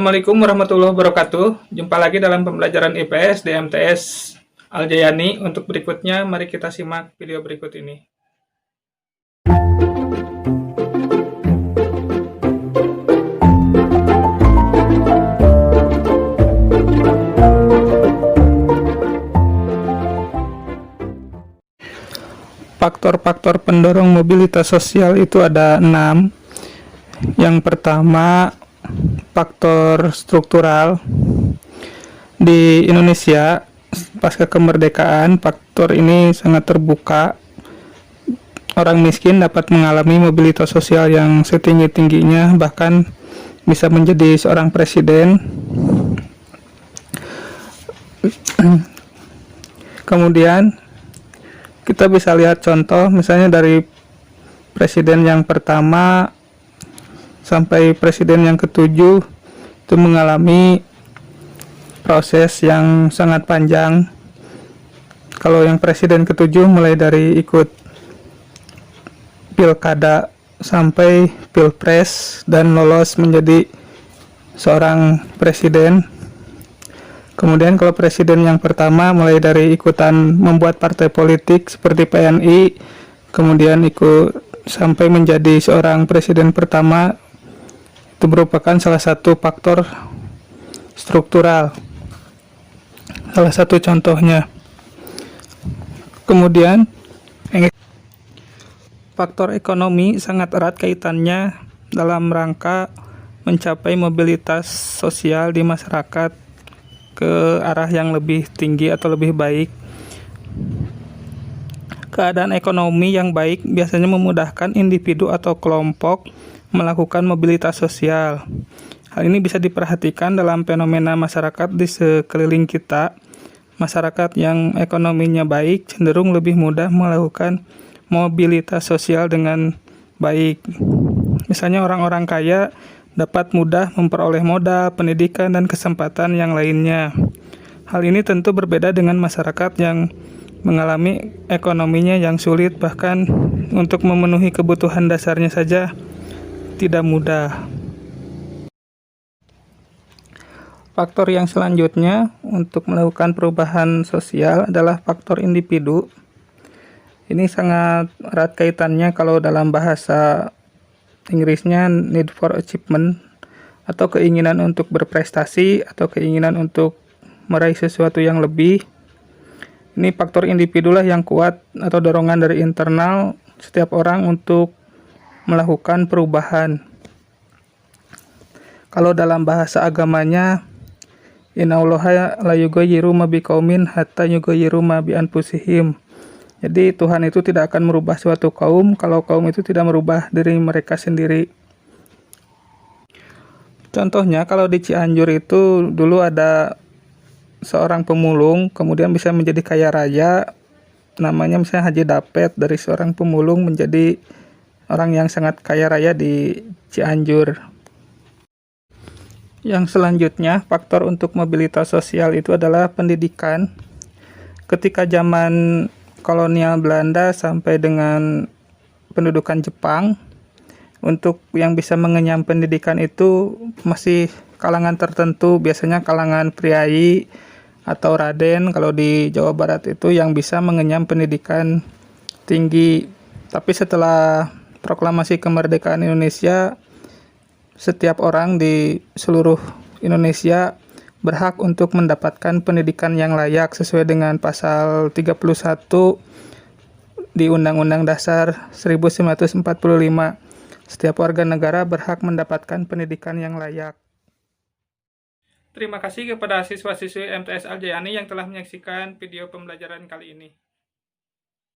Assalamualaikum warahmatullahi wabarakatuh. Jumpa lagi dalam pembelajaran IPS di MTS Aljayani. Untuk berikutnya, mari kita simak video berikut ini. Faktor-faktor pendorong mobilitas sosial itu ada 6. Yang pertama, faktor struktural. Di Indonesia pasca kemerdekaan, faktor ini sangat terbuka. Orang miskin dapat mengalami mobilitas sosial yang setinggi-tingginya, bahkan bisa menjadi seorang presiden. Kemudian kita bisa lihat contoh misalnya dari presiden yang pertama sampai presiden yang ke-7 itu mengalami proses yang sangat panjang. Kalau yang presiden ke-7 mulai dari ikut pilkada sampai pilpres dan lolos menjadi seorang presiden. Kemudian kalau presiden yang pertama mulai dari ikutan membuat partai politik seperti PNI, kemudian ikut sampai menjadi seorang presiden pertama, itu merupakan salah satu faktor struktural. Salah satu contohnya. Kemudian faktor ekonomi sangat erat kaitannya dalam rangka mencapai mobilitas sosial di masyarakat ke arah yang lebih tinggi atau lebih baik. Keadaan ekonomi yang baik biasanya memudahkan individu atau kelompok melakukan mobilitas sosial. Hal ini bisa diperhatikan dalam fenomena masyarakat di sekeliling kita. Masyarakat yang ekonominya baik cenderung lebih mudah melakukan mobilitas sosial dengan baik. Misalnya orang-orang kaya dapat mudah memperoleh modal, pendidikan, dan kesempatan yang lainnya. Hal ini tentu berbeda dengan masyarakat yang mengalami ekonominya yang sulit, bahkan untuk memenuhi kebutuhan dasarnya saja tidak mudah. Faktor yang selanjutnya untuk melakukan perubahan sosial adalah faktor individu. Ini sangat erat kaitannya kalau dalam bahasa Inggrisnya need for achievement, atau keinginan untuk berprestasi atau keinginan untuk meraih sesuatu yang lebih. Ini faktor individu lah yang kuat atau dorongan dari internal setiap orang untuk melakukan perubahan. Kalau dalam bahasa agamanya, innallaha la yughayyiru ma biqaumin hatta yughayyiru ma bi anfusihim. Jadi Tuhan itu tidak akan merubah suatu kaum kalau kaum itu tidak merubah diri mereka sendiri. Contohnya kalau di Cianjur itu dulu ada seorang pemulung, kemudian bisa menjadi kaya raya. Namanya misalnya Haji Dapet, dari seorang pemulung menjadi orang yang sangat kaya raya di Cianjur. Yang selanjutnya, faktor untuk mobilitas sosial itu adalah pendidikan. Ketika zaman kolonial Belanda sampai dengan pendudukan Jepang, untuk yang bisa mengenyam pendidikan itu masih kalangan tertentu, biasanya kalangan priai atau raden kalau di Jawa Barat itu yang bisa mengenyam pendidikan tinggi. Tapi setelah proklamasi kemerdekaan Indonesia, setiap orang di seluruh Indonesia berhak untuk mendapatkan pendidikan yang layak sesuai dengan pasal 31 di Undang-Undang Dasar 1945. Setiap warga negara berhak mendapatkan pendidikan yang layak. Terima kasih kepada siswa-siswi MTS Aljayani yang telah menyaksikan video pembelajaran kali ini.